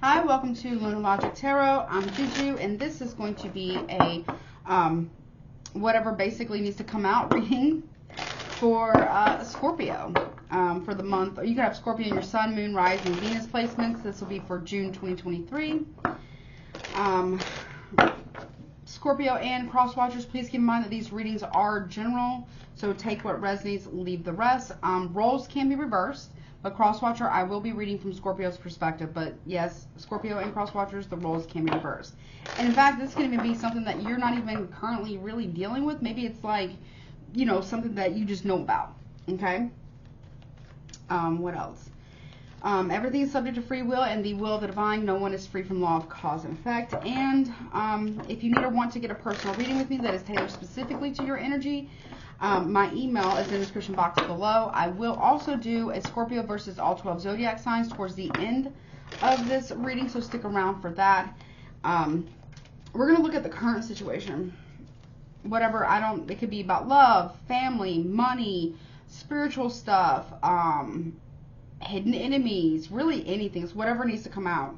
Hi, welcome to Lunar Logic Tarot. I'm Juju, and this is going to be a whatever basically needs to come out reading for Scorpio for the month. You can have Scorpio in your Sun, Moon, Rising, Venus placements. This will be for June 2023. Scorpio and cross watchers, please keep in mind that these readings are general, so take what resonates, leave the rest. Roles can be reversed. But cross-watcher, I will be reading from Scorpio's perspective. But yes, Scorpio and cross-watchers, the roles can be reversed. And in fact, this can even be something that you're not even currently really dealing with. Maybe it's like, you know, something that you just know about. Okay? What else? Everything is subject to free will and the will of the divine. No one is free from law of cause and effect. And if you need or want to get a personal reading with me that is tailored specifically to your energy, my email is in the description box below. I will also do a Scorpio versus all 12 zodiac signs towards the end of this reading, so stick around for that. We're going to look at the current situation. Whatever, it could be about love, family, money, spiritual stuff, hidden enemies, really anything. It's whatever needs to come out.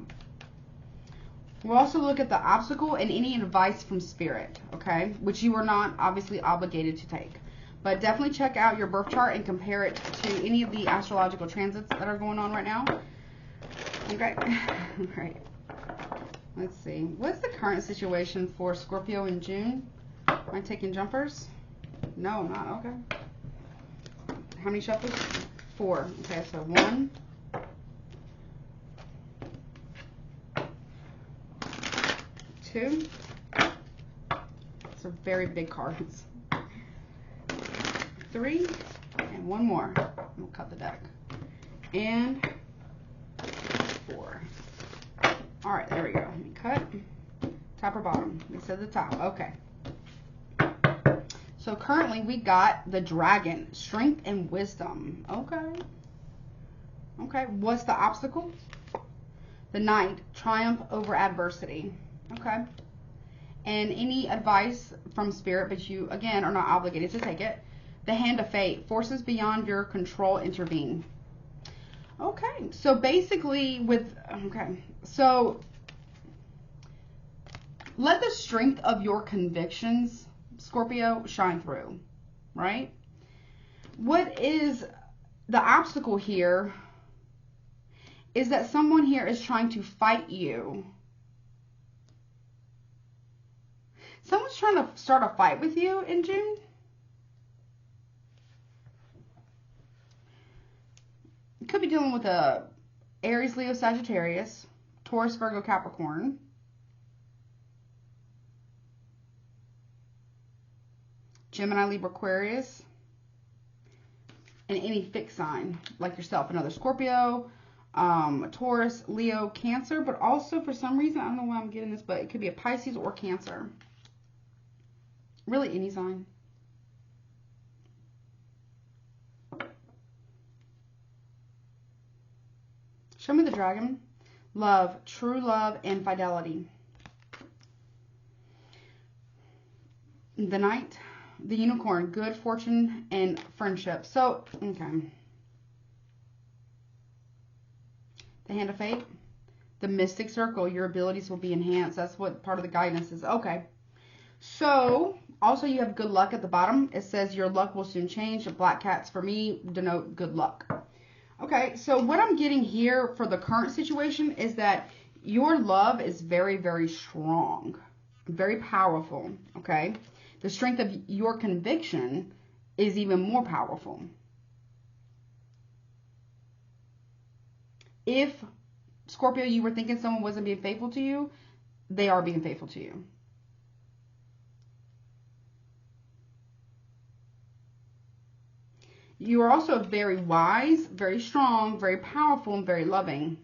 We'll also look at the obstacle and any advice from spirit, okay, which you are not obviously obligated to take. But definitely check out your birth chart and compare it to any of the astrological transits that are going on right now. Okay. All right. Let's see. What's the current situation for Scorpio in June? Am I taking jumpers? No, I'm not. Okay. How many shuffles? 4. Okay, so 1, 2. These are very big cards. 3, and 1 more. We'll cut the deck. And 4. All right, there we go. Let me cut. Top or bottom? We said the top. Okay. So currently we got the dragon, strength and wisdom. Okay. Okay. What's the obstacle? The knight, triumph over adversity. Okay. And any advice from spirit, but you again are not obligated to take it. The hand of fate, forces beyond your control intervene. Okay, so basically so let the strength of your convictions, Scorpio, shine through, right? What is the obstacle here is that someone here is trying to fight you. Someone's trying to start a fight with you in June. Could be dealing with a Aries, Leo, Sagittarius, Taurus, Virgo, Capricorn. Gemini, Libra, Aquarius. And any fixed sign like yourself. Another Scorpio, Taurus, Leo, Cancer. But also for some reason, I don't know why I'm getting this, but it could be a Pisces or Cancer. Really any sign. Show me the dragon. Love, true love, and fidelity. The knight, the unicorn, good fortune, and friendship. So, okay. The hand of fate. The mystic circle, your abilities will be enhanced. That's what part of the guidance is. Okay. So, also you have good luck at the bottom. It says your luck will soon change. The black cats for me denote good luck. Okay, so what I'm getting here for the current situation is that your love is very, very strong, very powerful, okay? The strength of your conviction is even more powerful. If, Scorpio, you were thinking someone wasn't being faithful to you, they are being faithful to you. You are also very wise, very strong, very powerful, and very loving.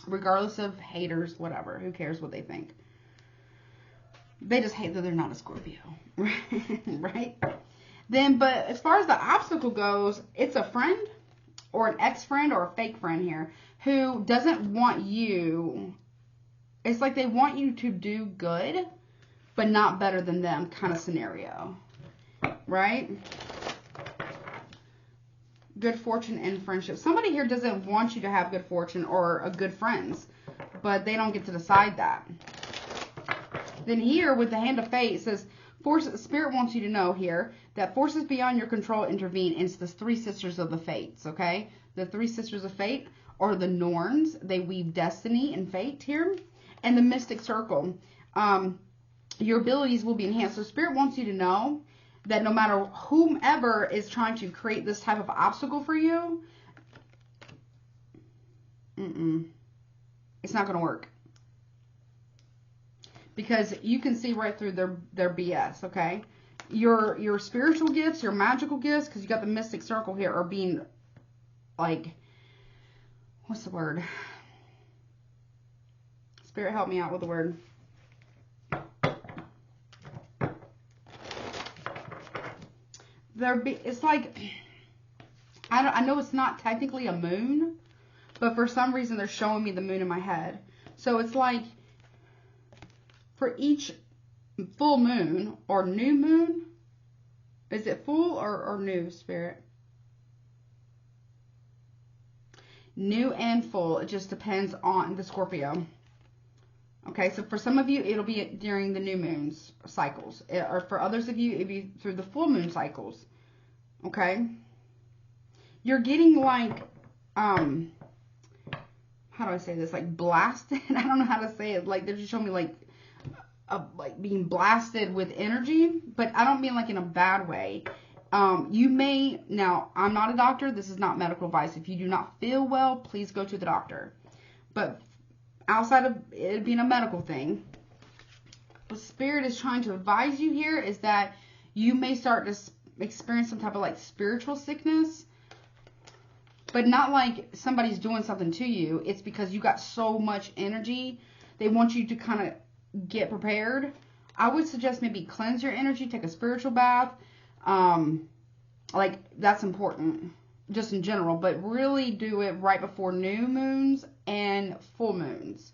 Regardless of haters, whatever. Who cares what they think? They just hate that they're not a Scorpio. Right? Then, but as far as the obstacle goes, it's a friend or an ex-friend or a fake friend here who doesn't want you. It's like they want you to do good, but not better than them kind of scenario. Right? Good fortune and friendship. Somebody here doesn't want you to have good fortune or a good friends. but they don't get to decide that. Then here with the Hand of Fate, it says, Spirit wants you to know here that forces beyond your control intervene. It's the three sisters of the fates, okay? The three sisters of fate are the Norns. They weave destiny and fate here. And the Mystic Circle. Your abilities will be enhanced. So Spirit wants you to know that no matter whomever is trying to create this type of obstacle for you, it's not going to work. Because you can see right through their BS, okay? Your spiritual gifts, your magical gifts, because you got the Mystic Circle here, are being, like, what's the word? Spirit, help me out with the word. It's like, I know it's not technically a moon, but for some reason they're showing me the moon in my head. So it's like, for each full moon or new moon, is it full or new, Spirit? New and full. It just depends on the Scorpio. Okay, so for some of you, it'll be during the new moons cycles. Or for others of you, it'll be through the full moon cycles. Okay? You're getting like, how do I say this? Like blasted? I don't know how to say it. Like, they're just showing me like being blasted with energy. But I don't mean like in a bad way. You may, now, I'm not a doctor. This is not medical advice. If you do not feel well, please go to the doctor. But outside of it being a medical thing, what Spirit is trying to advise you here is that you may start to experience some type of like spiritual sickness, but not like somebody's doing something to you. It's because you got so much energy. They want you to kind of get prepared. I would suggest maybe cleanse your energy, take a spiritual bath. Like that's important just in general, but really do it right before new moons and full moons,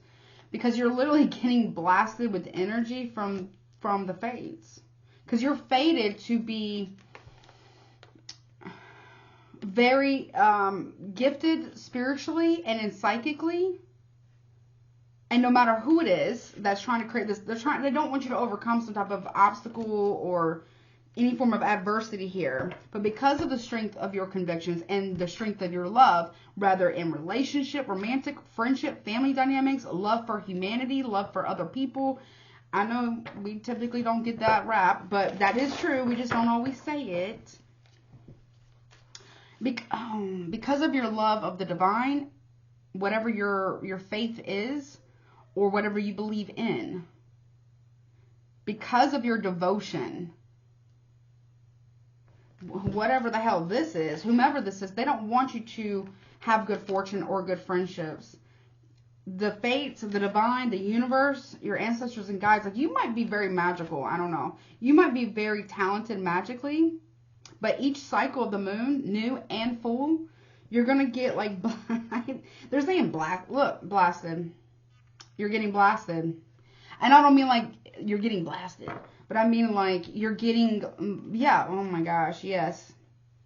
because you're literally getting blasted with energy from the fates, because you're fated to be very gifted spiritually and psychically, and no matter who it is that's trying to create this, they don't want you to overcome some type of obstacle or any form of adversity here, but because of the strength of your convictions and the strength of your love, rather in relationship, romantic, friendship, family dynamics, love for humanity, love for other people. I know we typically don't get that rap, but that is true. We just don't always say it. Because of your love of the divine, whatever your faith is, or whatever you believe in, because of your devotion, whatever the hell this is, whomever this is, they don't want you to have good fortune or good friendships. The fates, the divine, the universe, your ancestors and guides, like you might be very magical. I don't know. You might be very talented magically, but each cycle of the moon, new and full, you're going to get like, they're saying blasted. You're getting blasted. And I don't mean like you're getting blasted, but I mean like you're getting, yeah, oh my gosh, yes.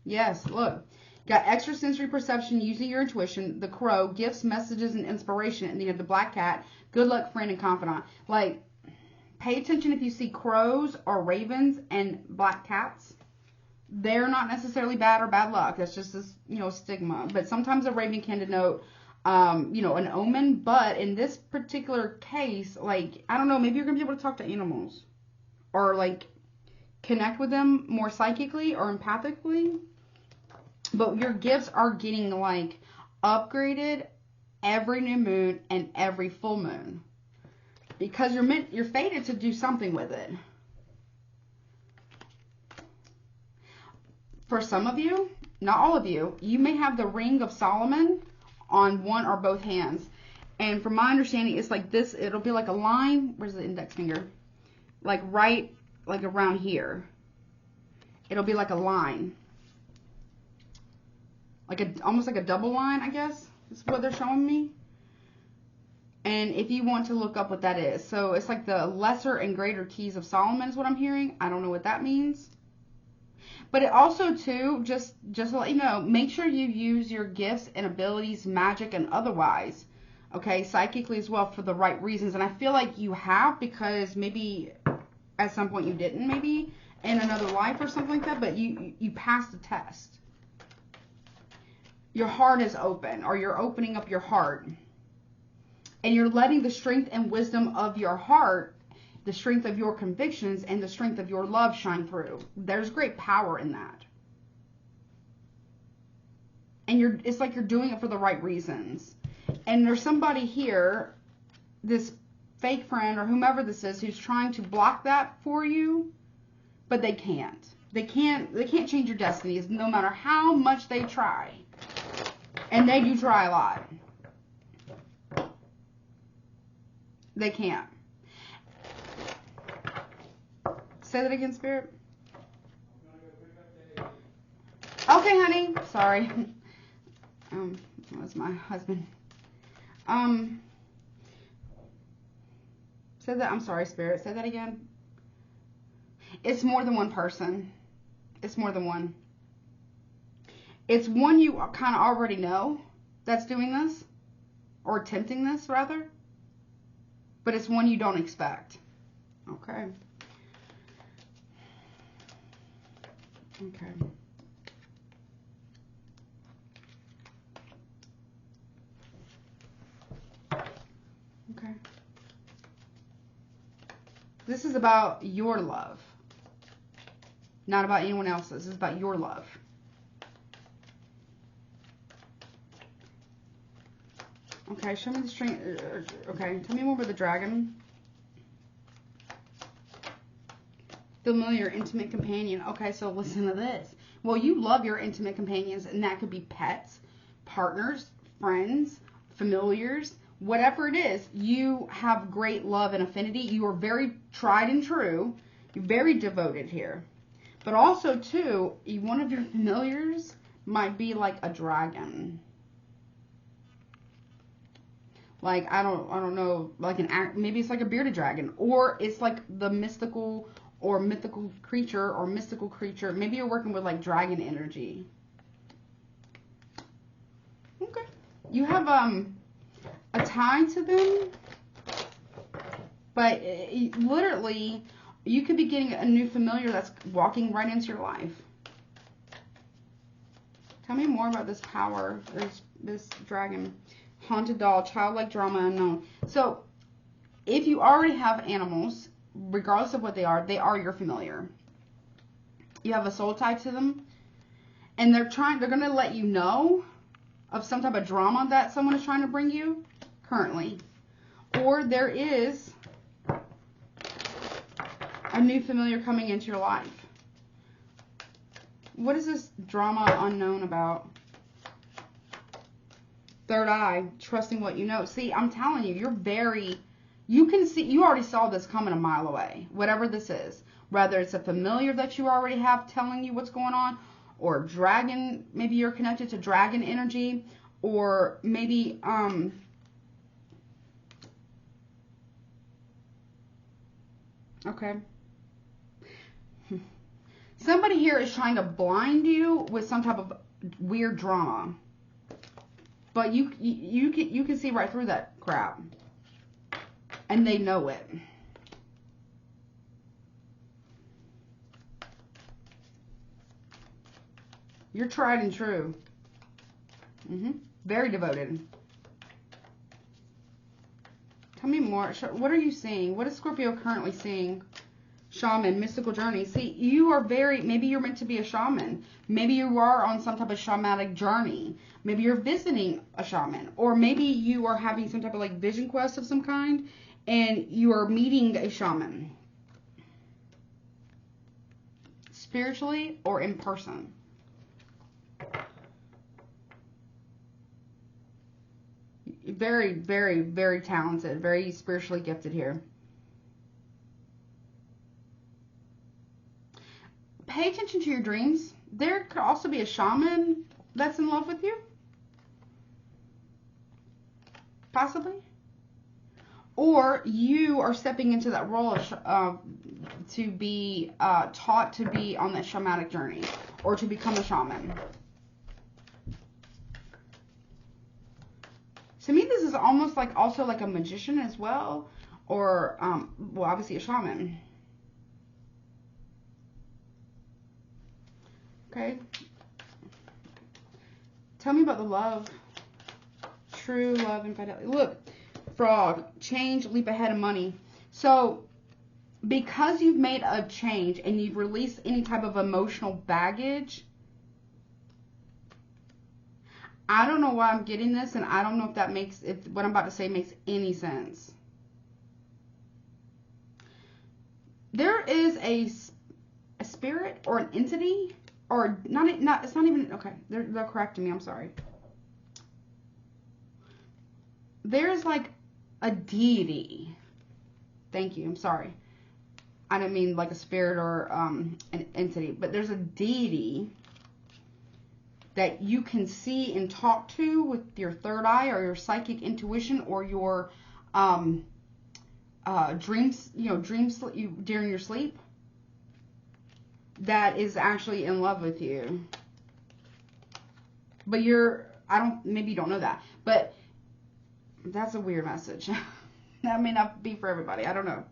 Yes, look. Got extrasensory perception using your intuition, the crow, gifts, messages, and inspiration, and then you have the black cat, good luck, friend, and confidant. Like, pay attention if you see crows or ravens and black cats. They're not necessarily bad or bad luck. That's just this, stigma. But sometimes a raven can denote, an omen. But in this particular case, like, I don't know, maybe you're going to be able to talk to animals. Or, like, connect with them more psychically or empathically. But your gifts are getting, like, upgraded every new moon and every full moon. Because you're fated to do something with it. For some of you, not all of you, you may have the Ring of Solomon on one or both hands. And from my understanding, it's like this. It'll be like a line. Where's the index finger? Like right, like around here. It'll be like a line. Almost like a double line, I guess, is what they're showing me. And if you want to look up what that is. So it's like the lesser and greater keys of Solomon is what I'm hearing. I don't know what that means. But it also, too, just to let you know, make sure you use your gifts and abilities, magic and otherwise, Okay, psychically as well for the right reasons. And I feel like you have, because maybe at some point you didn't, maybe in another life or something like that, but you passed the test. Your heart is open, or you're opening up your heart. And you're letting the strength and wisdom of your heart, the strength of your convictions, and the strength of your love shine through. There's great power in that. And it's like you're doing it for the right reasons. And there's somebody here, this fake friend or whomever this is, who's trying to block that for you, but they can't. They can't change your destinies no matter how much they try. And they do try a lot. They can't. Say that again, Spirit. Okay, honey. Sorry. That's my husband. Say that. I'm sorry, Spirit. Say that again. It's more than one person. It's more than one. It's one you kind of already know that's doing this, or attempting this, rather. But it's one you don't expect. Okay. Okay. Okay. This is about your love. Not about anyone else's. This is about your love. Okay, show me the string. Okay, tell me more about the dragon. Familiar, intimate companion. Okay, so listen to this. Well, you love your intimate companions, and that could be pets, partners, friends, familiars, whatever it is. You have great love and affinity. You are very tried and true. You're very devoted here. But also, too, one of your familiars might be like a dragon. Like, I don't know, like maybe it's like a bearded dragon, or it's like the mystical or mythical creature or mystical creature. Maybe you're working with like dragon energy. Okay. You have a tie to them, but literally you could be getting a new familiar that's walking right into your life. Tell me more about this power, this dragon. Haunted doll, childlike drama unknown. So, if you already have animals, regardless of what they are your familiar. You have a soul tie to them, and they're going to let you know of some type of drama that someone is trying to bring you currently. Or there is a new familiar coming into your life. What is this drama unknown about? Third eye, trusting what you know. See, I'm telling you, you already saw this coming a mile away. Whatever this is. Whether it's a familiar that you already have telling you what's going on, or dragon, maybe you're connected to dragon energy, or maybe, okay. Somebody here is trying to blind you with some type of weird drama. But you can see right through that crap. And they know it. You're tried and true. Very devoted. Tell me more. What are you seeing? What is Scorpio currently seeing? Shaman, mystical journey. See, you are maybe you're meant to be a shaman. Maybe you are on some type of shamanic journey. Maybe you're visiting a shaman. Or maybe you are having some type of like vision quest of some kind, and you are meeting a shaman. Spiritually or in person. Very, very, very talented. Very spiritually gifted here. Pay attention to your dreams. There could also be a shaman that's in love with you. Possibly. Or you are stepping into that role of, to be taught to be on that shamanic journey. Or to become a shaman. To me, this is almost like also like a magician as well, or well, obviously a shaman. Okay. Tell me about the love. True love and fidelity. Look, frog, change, leap ahead of money. So because you've made a change and you've released any type of emotional baggage, I don't know why I'm getting this, and I don't know if that makes, if what I'm about to say makes any sense. There is a spirit or an entity, or not, it's not even, okay, they're correcting me, I'm sorry. There's like a deity. Thank you, I'm sorry. I don't mean like a spirit or an entity, but there's a deity that you can see and talk to with your third eye or your psychic intuition or your dreams, during your sleep, that is actually in love with you. But maybe you don't know that, but that's a weird message. That may not be for everybody. I don't know.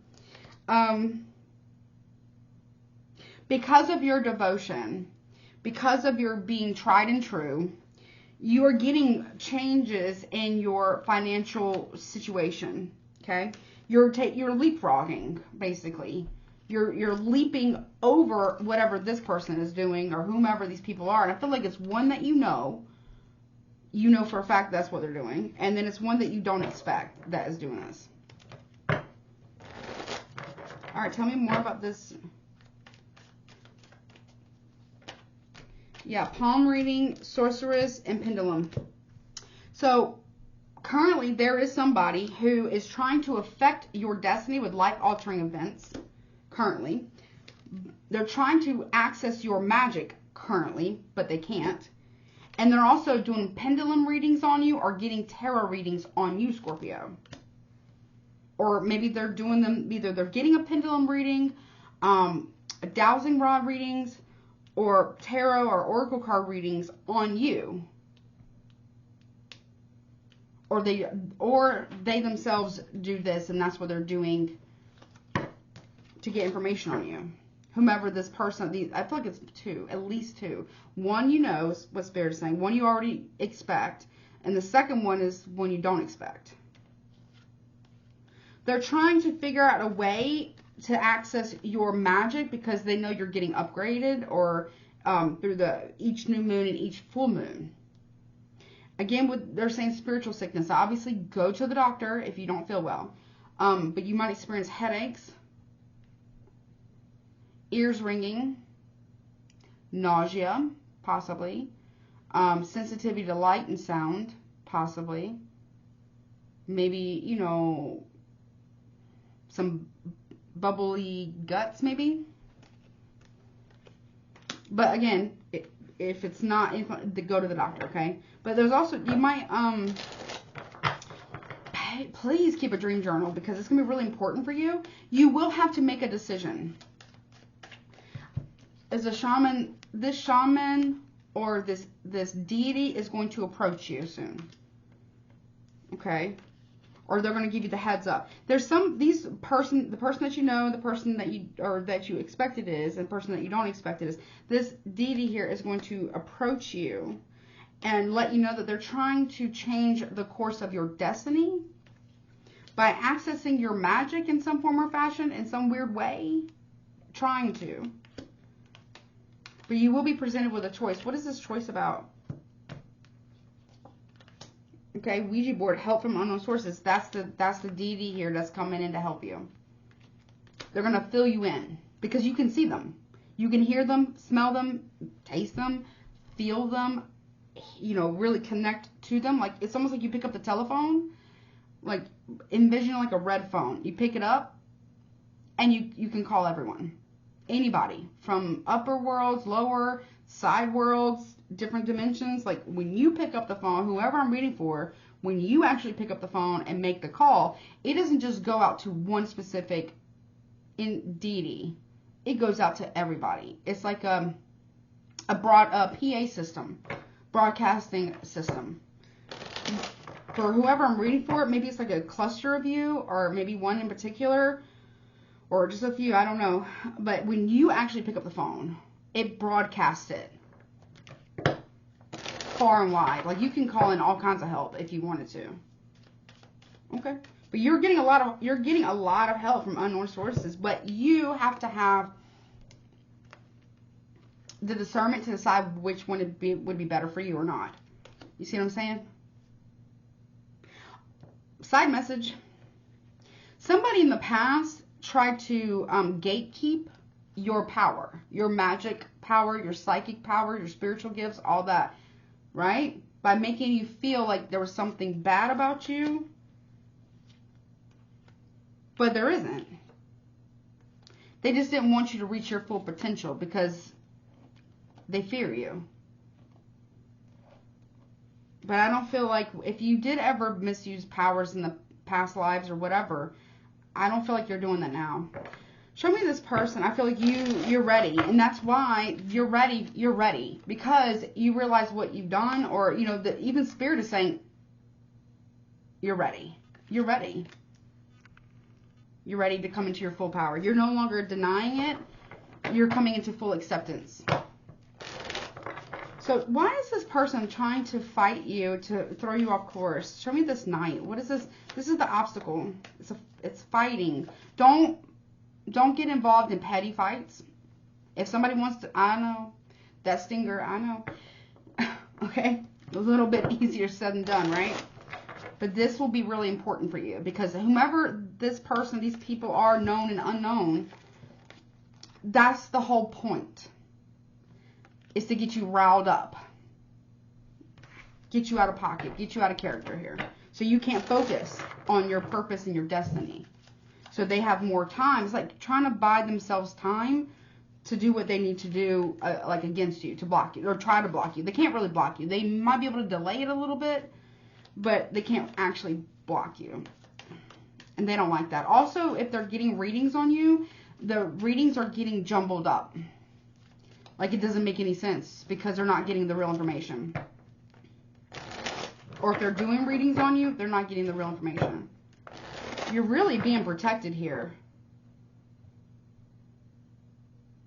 Because of your devotion, because of your being tried and true, you are getting changes in your financial situation. Okay, you're leapfrogging, basically. You're leaping over whatever this person is doing or whomever these people are. And I feel like it's one that you know for a fact that's what they're doing, and then it's one that you don't expect that is doing this. All right, tell me more about this. Yeah, palm reading, sorceress, and pendulum. So currently there is somebody who is trying to affect your destiny with life-altering events. Currently, they're trying to access your magic currently, but they can't. And they're also doing pendulum readings on you or getting tarot readings on you, Scorpio. Or maybe they're doing them, either they're getting a pendulum reading, a dowsing rod readings, or tarot or oracle card readings on you. Or they themselves do this, and that's what they're doing to get information on you. Whomever this person, I feel like it's two, at least two. One, you know what Spirit is saying. One you already expect. And the second one is one you don't expect. They're trying to figure out a way to access your magic because they know you're getting upgraded, or through each new moon and each full moon. Again, they're saying spiritual sickness. Obviously, go to the doctor if you don't feel well. But you might experience headaches, ears ringing, nausea, possibly, sensitivity to light and sound, possibly, maybe, some bubbly guts, maybe. But again, if it's not, go to the doctor, okay? But there's also, you might, please keep a dream journal because it's going to be really important for you. You will have to make a decision. As a shaman, this shaman or this deity is going to approach you soon. Okay? Or they're going to give you the heads up. There's the person that you know, the person that you expect it is, and the person that you don't expect it is. This deity here is going to approach you and let you know that they're trying to change the course of your destiny by accessing your magic in some form or fashion, in some weird way. Trying to. But you will be presented with a choice. What is this choice about? Okay, Ouija board, help from unknown sources. That's the deity here that's coming in to help you. They're going to fill you in because you can see them. You can hear them, smell them, taste them, feel them, really connect to them. Like, it's almost like you pick up the telephone, like, envision like a red phone. You pick it up and you can call everyone. Anybody from upper worlds, lower, side worlds, different dimensions. Like, when you pick up the phone, whoever I'm reading for, when you actually pick up the phone and make the call, it doesn't just go out to one specific deity. It goes out to everybody. It's like a PA system, broadcasting system. for whoever I'm reading for, maybe it's like a cluster of you, or maybe one in particular, or just a few, I don't know. But when you actually pick up the phone, it broadcasts it far and wide. Like, you can call in all kinds of help if you wanted to. Okay? But you're getting a lot of help from unknown sources, but you have to have the discernment to decide which one would be better for you or not. You see what I'm saying? Side message. Somebody in the past tried to gatekeep your power, your magic power, your psychic power, your spiritual gifts, all that, right? By making you feel like there was something bad about you, but there isn't. They just didn't want you to reach your full potential because they fear you. But I don't feel like, if you did ever misuse powers in the past lives or whatever, I don't feel like you're doing that now. Show me this person. I feel like you're ready. And that's why you're ready. You're ready. Because you realize what you've done, or, you know, that even Spirit is saying, you're ready. You're ready. You're ready to come into your full power. You're no longer denying it. You're coming into full acceptance. So why is this person trying to fight you, to throw you off course? Show me this Knight. What is this? This is the obstacle. It's fighting. Don't get involved in petty fights. If somebody wants to, I know, that stinger, I know. Okay? A little bit easier said than done, right? But this will be really important for you, because whomever this person, these people are, known and unknown, that's the whole point. Is to get you riled up. Get you out of pocket. Get you out of character here. So you can't focus on your purpose and your destiny. So they have more time. It's like trying to buy themselves time to do what they need to do, like against you, to block you, or try to block you. They can't really block you. They might be able to delay it a little bit, but they can't actually block you. And they don't like that. Also, if they're getting readings on you, the readings are getting jumbled up. Like, it doesn't make any sense because they're not getting the real information. Or if they're doing readings on you, they're not getting the real information. You're really being protected here.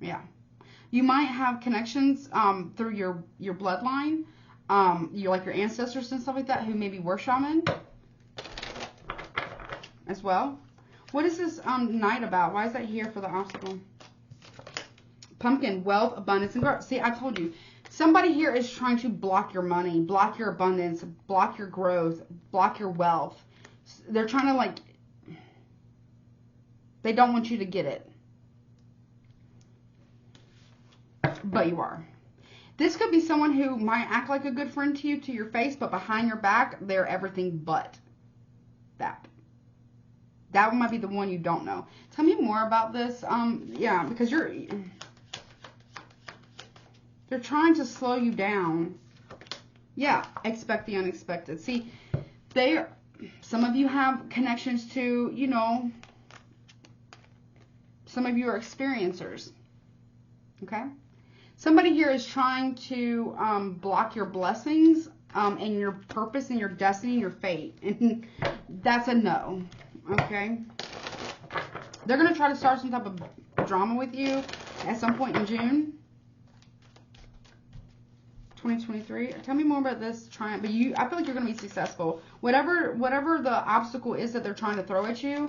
Yeah. You might have connections through your bloodline. Like your ancestors and stuff like that, who maybe were shaman as well. What is this Knight about? Why is that here for the obstacle? Pumpkin, wealth, abundance, and growth. See, I told you. Somebody here is trying to block your money, block your abundance, block your growth, block your wealth. They're trying to, like, they don't want you to get it. But you are. This could be someone who might act like a good friend to you, to your face, but behind your back, they're everything but that. That one might be the one you don't know. Tell me more about this. Yeah, because they're trying to slow you down. Yeah, expect the unexpected. See, some of you have connections to, you know, some of you are experiencers. Okay? Somebody here is trying to block your blessings and your purpose and your destiny and your fate. And that's a no. Okay? They're going to try to start some type of drama with you at some point in June 2023. Tell me more about this triumph. But I feel like you're going to be successful. Whatever the obstacle is that they're trying to throw at you,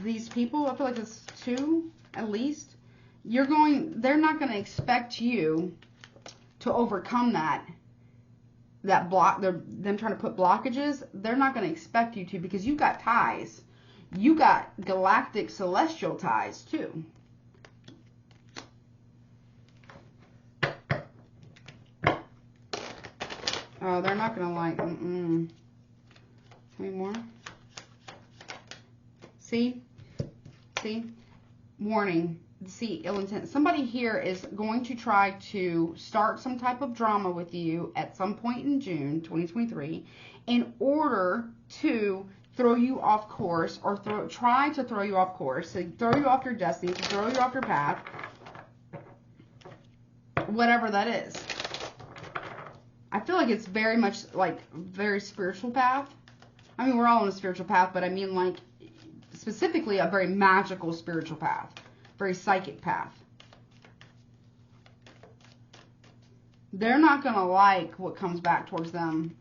these people, I feel like it's 2 at least. They're not going to expect you to overcome that block. Them trying to put blockages. They're not going to expect you to, because you've got ties. You got galactic celestial ties too. Oh, they're not going to like, Tell me more. See? Warning. See, ill intent. Somebody here is going to try to start some type of drama with you at some point in June 2023 in order to throw you off course, or try to throw you off course, to throw you off your destiny, to throw you off your path, whatever that is. I feel like it's very much like very spiritual path. I mean, we're all on a spiritual path, but I mean, like, specifically a very magical spiritual path, very psychic path. They're not going to like what comes back towards them.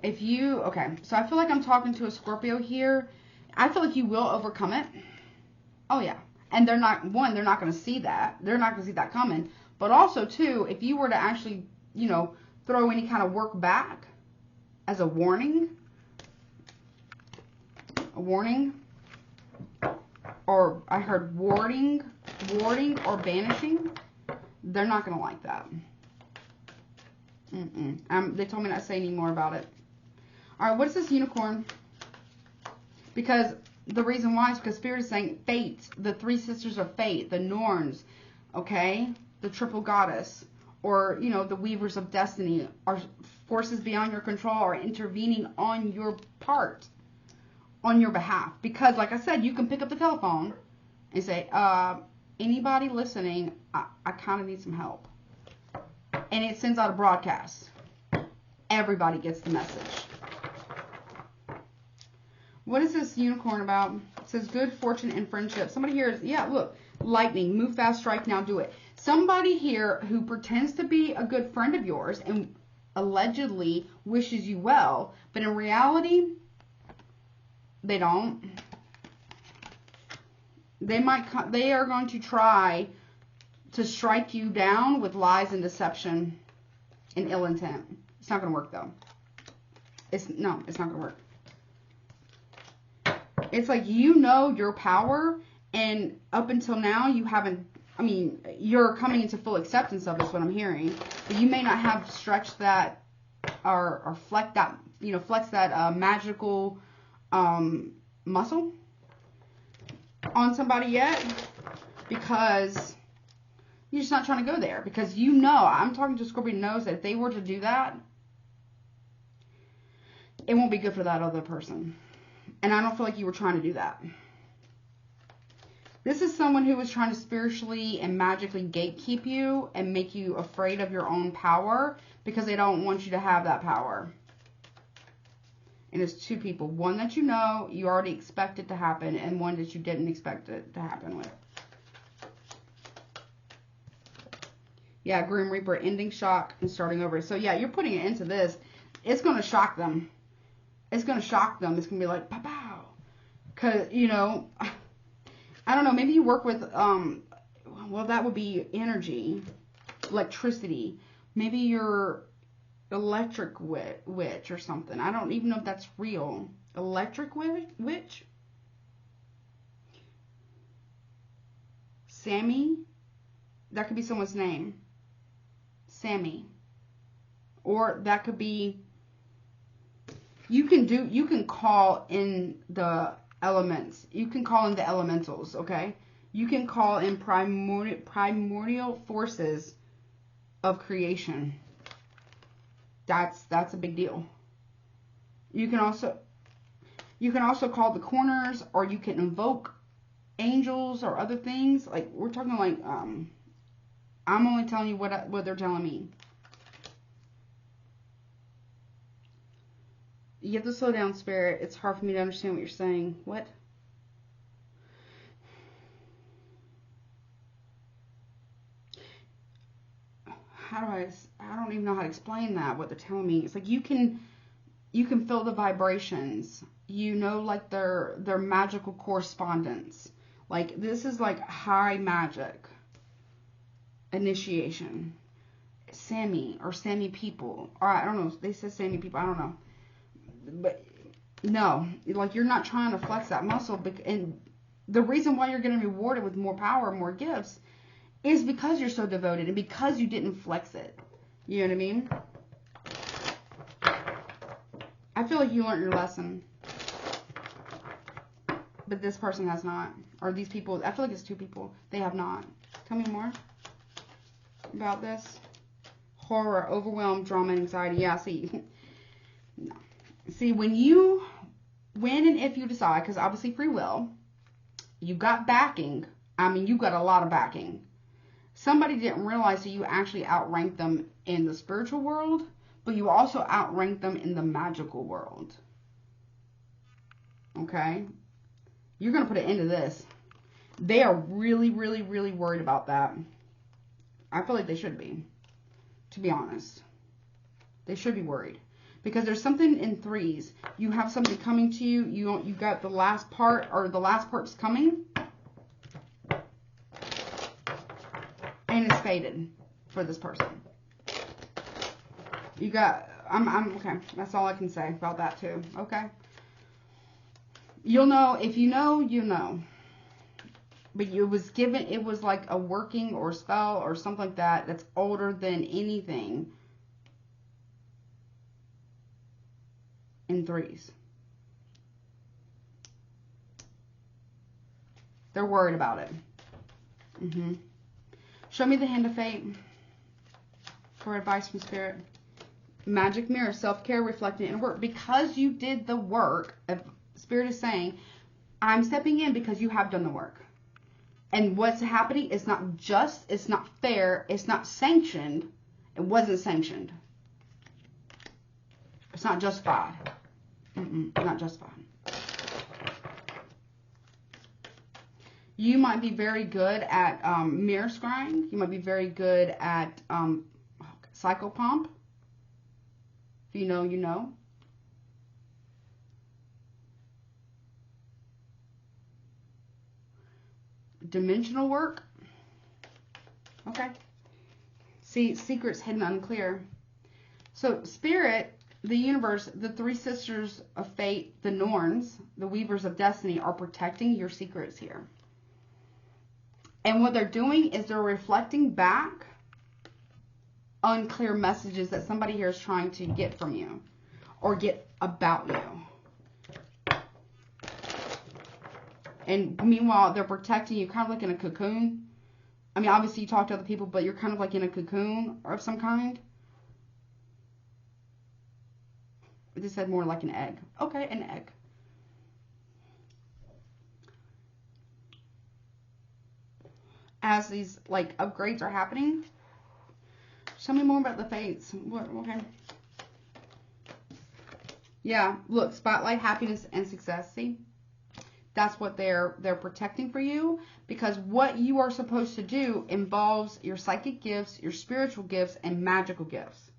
If you, okay, so I feel like I'm talking to a Scorpio here. I feel like you will overcome it. Oh, yeah. And they're not, one, they're not going to see that. They're not going to see that coming. But also, two, if you were to actually, you know, throw any kind of work back as a warning, or I heard warding or banishing, they're not going to like that. They told me not to say any more about it. All right, what is this unicorn? Because the reason why is because Spirit is saying fate, the three sisters of fate, the Norns, okay, the triple goddess, or, you know, the weavers of destiny, are forces beyond your control, are intervening on your part, on your behalf. Because, like I said, you can pick up the telephone and say, anybody listening, I kind of need some help. And it sends out a broadcast. Everybody gets the message. What is this unicorn about? It says good fortune and friendship. Somebody here is, yeah, look, lightning, move fast, strike now, do it. Somebody here who pretends to be a good friend of yours and allegedly wishes you well, but in reality, they don't. They are going to try to strike you down with lies and deception and ill intent. It's not going to work, though. It's not going to work. It's like, you know your power, and up until now, you haven't, I mean, you're coming into full acceptance of this, what I'm hearing, but you may not have stretched that or flex that magical muscle on somebody yet, because you're just not trying to go there. Because you know, I'm talking to a Scorpio who knows that if they were to do that, it won't be good for that other person. And I don't feel like you were trying to do that. This is someone who was trying to spiritually and magically gatekeep you and make you afraid of your own power because they don't want you to have that power. And it's two people. One that you know, you already expect it to happen, and one that you didn't expect it to happen with. Yeah, Grim Reaper, ending, shock, and starting over. So yeah, you're putting it into this. It's going to shock them. It's going to shock them. It's going to be like, pow. Because, you know, I don't know. Maybe you work with, well, that would be energy, electricity. Maybe you're electric witch or something. I don't even know if that's real. Electric witch? Sammy? That could be someone's name. Sammy. Or that could be, you can call in the elements. You can call in the elementals, okay? You can call in primordial forces of creation. That's a big deal. You can also call the corners, or you can invoke angels or other things. Like, we're talking like, I'm only telling you what they're telling me. You have to slow down, Spirit. It's hard for me to understand what you're saying. What? I don't even know how to explain that, what they're telling me. It's like you can feel the vibrations. You know, like their magical correspondence. Like, this is like high magic initiation. Sammy or Sammy people. Or I don't know. They said Sammy people. I don't know. But no, like, you're not trying to flex that muscle. And the reason why you're getting rewarded with more power, more gifts, is because you're so devoted and because you didn't flex it. You know what I mean? I feel like you learned your lesson. But this person has not. Or these people, I feel like it's two people. They have not. Tell me more about this. Horror, overwhelm, drama, and anxiety. Yeah, see. No. See, when and if you decide, because obviously free will, you got backing. I mean, you got a lot of backing. Somebody didn't realize that you actually outranked them in the spiritual world, but you also outrank them in the magical world. Okay? You're going to put an end to this. They are really, really, really worried about that. I feel like they should be, to be honest. They should be worried. Because there's something in threes. You have something coming to you. You got the last part, or the last part's coming. And it's faded for this person. You got, I'm okay. That's all I can say about that too. Okay. You'll know, if you know, you know. But it was given, it was like a working or spell or something like that that's older than anything in threes. They're worried about it. Show me the hand of fate for advice from Spirit. Magic mirror, self-care, reflecting inner work. Because you did the work, Spirit is saying, I'm stepping in because you have done the work. And what's happening is not just, it's not fair, it's not sanctioned. It wasn't sanctioned. It's not justified. Not justified. You might be very good at mirror scrying. You might be very good at psychopomp. If you know, you know. Dimensional work. Okay. See, secrets hidden unclear. So, Spirit, the universe, the three sisters of fate, the Norns, the weavers of destiny, are protecting your secrets here. And what they're doing is they're reflecting back unclear messages that somebody here is trying to get from you or get about you. And meanwhile, they're protecting you kind of like in a cocoon. I mean, obviously you talk to other people, but you're kind of like in a cocoon of some kind. This said more like an egg. Okay, an egg. As these like upgrades are happening. Tell me more about the fates. What? Okay. Yeah, look, spotlight, happiness, and success. See? That's what they're protecting for you, because what you are supposed to do involves your psychic gifts, your spiritual gifts, and magical gifts.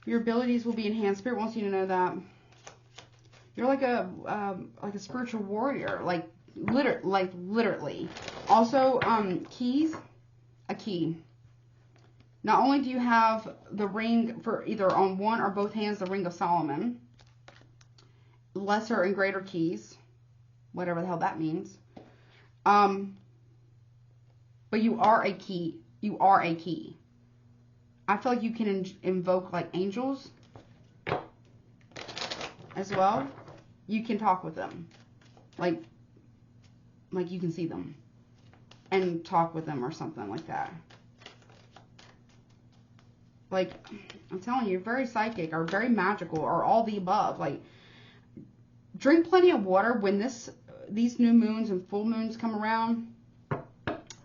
Your abilities will be enhanced. Spirit wants you to know that. You're like a spiritual warrior, like literally. Also, keys, a key. Not only do you have the ring for either on one or both hands, the Ring of Solomon, lesser and greater keys, whatever the hell that means. But you are a key. You are a key. I feel like you can invoke like angels as well. You can talk with them. Like you can see them and talk with them or something like that. Like, I'm telling you, you're very psychic or very magical or all the above. Like, drink plenty of water when these new moons and full moons come around.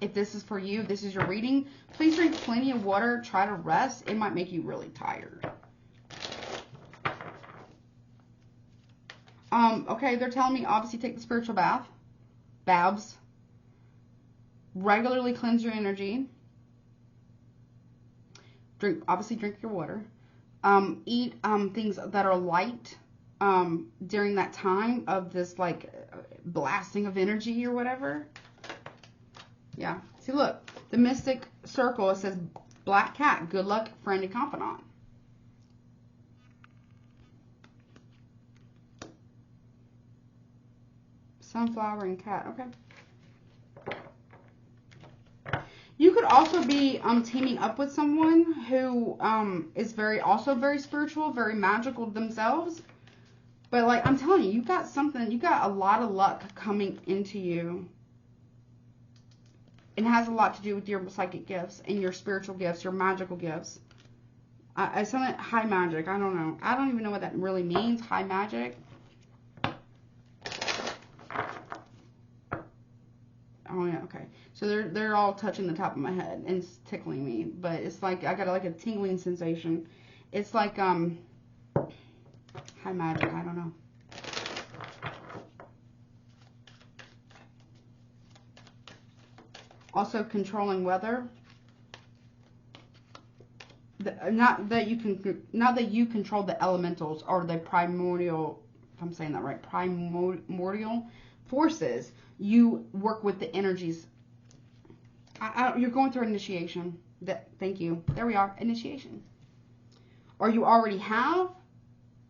If this is for you, this is your reading, please drink plenty of water. Try to rest. It might make you really tired. Okay, they're telling me obviously take the spiritual bath. Babs. Regularly cleanse your energy. Obviously drink your water. Eat things that are light during that time of this like blasting of energy or whatever. Yeah. See, look, the mystic circle, it says black cat, good luck, friend, and confidant. Sunflower and cat. Okay. You could also be teaming up with someone who is also very spiritual, very magical themselves. But like I'm telling you, you got a lot of luck coming into you. It has a lot to do with your psychic gifts and your spiritual gifts, your magical gifts. It's something high magic. I don't know. I don't even know what that really means. High magic. Oh yeah, okay. So they're all touching the top of my head and it's tickling me, but it's like I got like a tingling sensation. It's like high magic, I don't know. Also controlling weather. Not that you control the elementals or the primordial, if I'm saying that right, primordial forces. You work with the energies. You're going through initiation. Thank you. There we are. Initiation. Or you already have,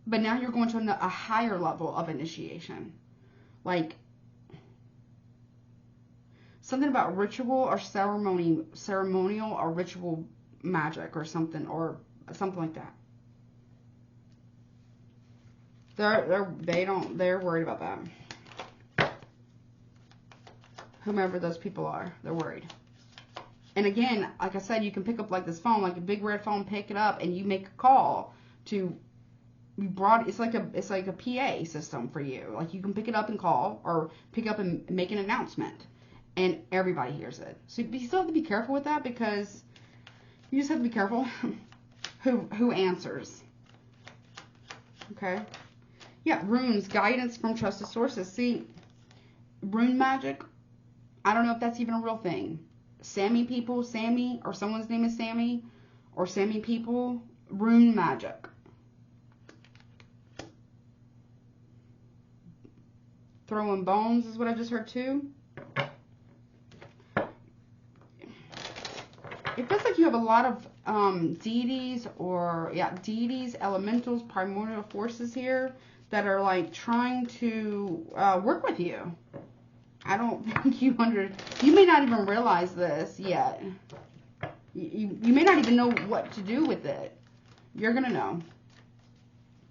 but now you're going to a higher level of initiation. Like something about ritual or ceremonial or ritual magic or something like that. They're worried about that. Whomever those people are, they're worried. And again, like I said, you can pick up like this phone, like a big red phone, pick it up, and you make a call to. It's like a PA system for you. Like you can pick it up and call, or pick up and make an announcement, and everybody hears it. So you still have to be careful with that, because you just have to be careful who answers. Okay. Yeah, runes, guidance from trusted sources. See, rune magic, I don't know if that's even a real thing. Sammy people, Sammy, or someone's name is Sammy, or Sammy people, rune magic. Throwing bones is what I just heard too. It feels like you have a lot of deities, deities, elementals, primordial forces here that are like trying to work with you. I don't think you may not even realize this yet. You may not even know what to do with it. You're going to know.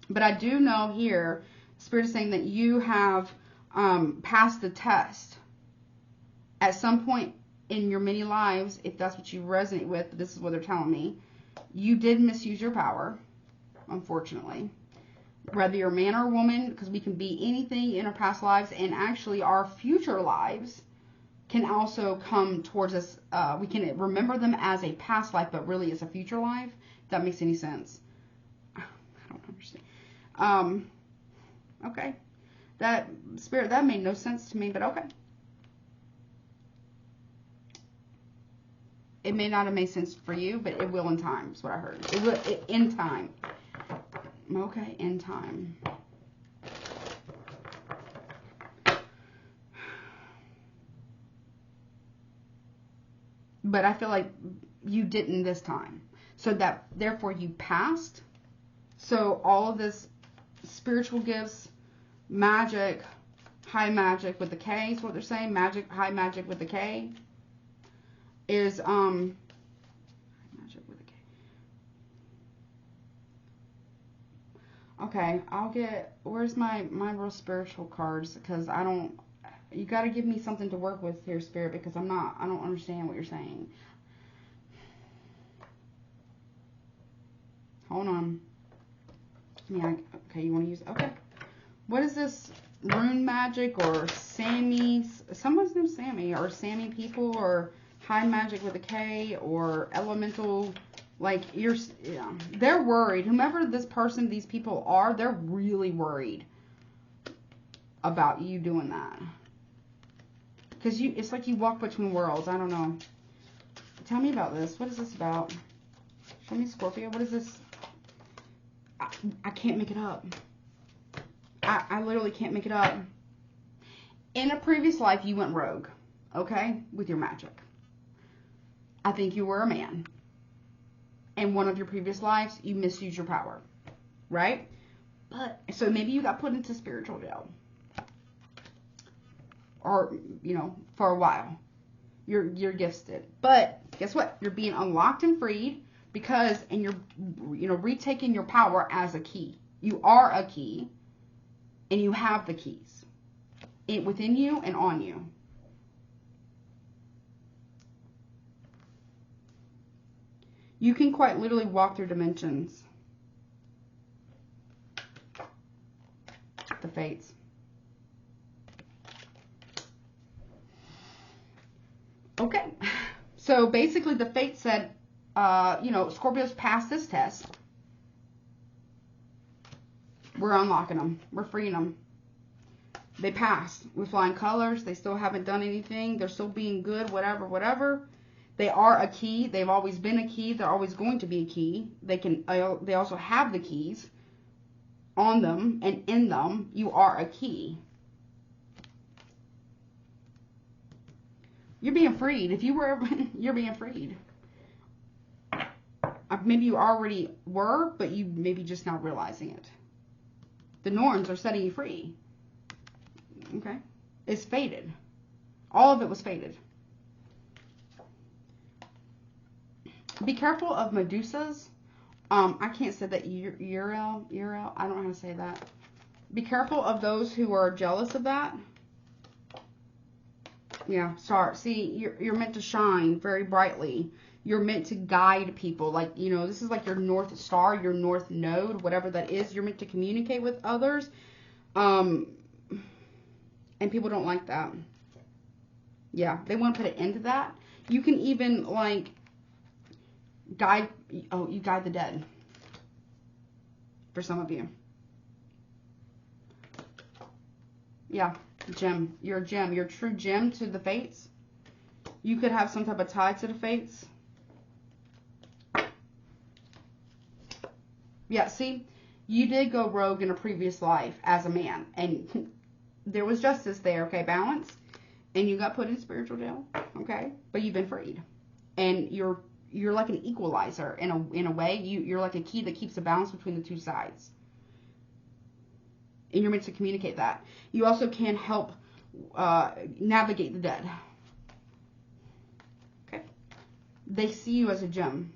But I do know here, Spirit is saying that you have passed the test at some point in your many lives, if that's what you resonate with. But this is what they're telling me. You did misuse your power, unfortunately. Whether you're a man or a woman, because we can be anything in our past lives, and actually our future lives can also come towards us. We can remember them as a past life, but really it's a future life. If that makes any sense. I don't understand. Okay. That Spirit, that made no sense to me, but okay. It may not have made sense for you, but it will in time, is what I heard. It will in time. Okay, in time. But I feel like you didn't this time. So that, therefore, you passed. So all of this spiritual gifts, magic, high magic with the K is what they're saying. Magic, high magic with the K is, magic with a K. Okay, I'll get, where's my real spiritual cards? Because I don't, you got to give me something to work with here, Spirit, because I don't understand what you're saying. Hold on. Yeah, okay, you want to use, okay. What is this? Rune magic or Sammy, someone's named Sammy, or Sammy people, or high magic with a K, or elemental, like, they're worried. Whomever this person, these people are, they're really worried about you doing that. Because it's like you walk between worlds. I don't know. Tell me about this. What is this about? Show me Scorpio. What is this? I can't make it up. I literally can't make it up. In a previous life, you went rogue, okay, with your magic. I think you were a man. In one of your previous lives, you misused your power, right? But so maybe you got put into spiritual jail, or for a while. Your gifts did, but guess what? You're being unlocked and freed and you're retaking your power as a key. You are a key. And you have the keys within you and on you. You can quite literally walk through dimensions. The fates. So basically the fate said, you know, Scorpios passed this test. We're unlocking them. We're freeing them. They passed with flying colors. They still haven't done anything. They're still being good, whatever, whatever. They are a key. They've always been a key. They're always going to be a key. They also have the keys on them, and in them, you are a key. You're being freed. If you were, you're being freed. Maybe you already were, but you maybe just not realizing it. The norms are setting you free. Okay? It's fated. All of it was fated. Be careful of Medusas. I can't say that. Uriel. I don't know how to say that. Be careful of those who are jealous of that. Yeah, start. See, you're meant to shine very brightly. You're meant to guide people. Like, you know, this is like your North Star, your North Node, whatever that is. You're meant to communicate with others. And people don't like that. Yeah, they want to put an end to that. You can even, like, guide. Oh, you guide the dead. For some of you. Yeah, gem. You're a gem. You're a true gem to the fates. You could have some type of tie to the fates. Yeah, see, you did go rogue in a previous life as a man, and there was justice there, okay, balance, and you got put in spiritual jail, okay, but you've been freed, and you're like an equalizer in a way. You're like a key that keeps the balance between the two sides, and you're meant to communicate that. You also can help navigate the dead. Okay, they see you as a gem.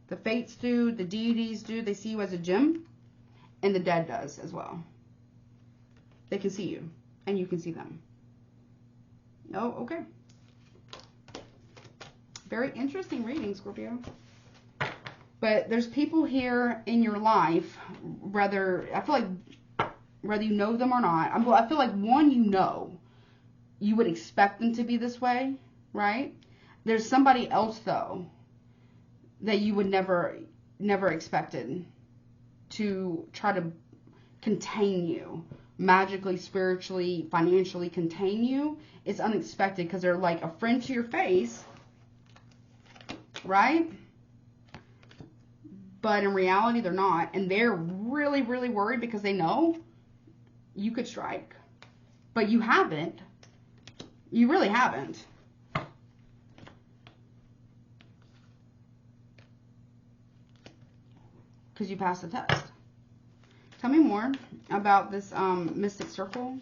The fates do, the deities do. They see you as a gem, and the dead does as well. They can see you, and you can see them. Oh, okay. Very interesting reading, Scorpio. But there's people here in your life, whether you know them or not. I feel like one, you would expect them to be this way, right? There's somebody else though that you would never expected to try to contain you, magically, spiritually, financially contain you. It's unexpected because they're like a friend to your face, right? But in reality, they're not. And they're really, really worried because they know you could strike. But you haven't. You really haven't. Because you passed the test. Tell me more about this mystic circle.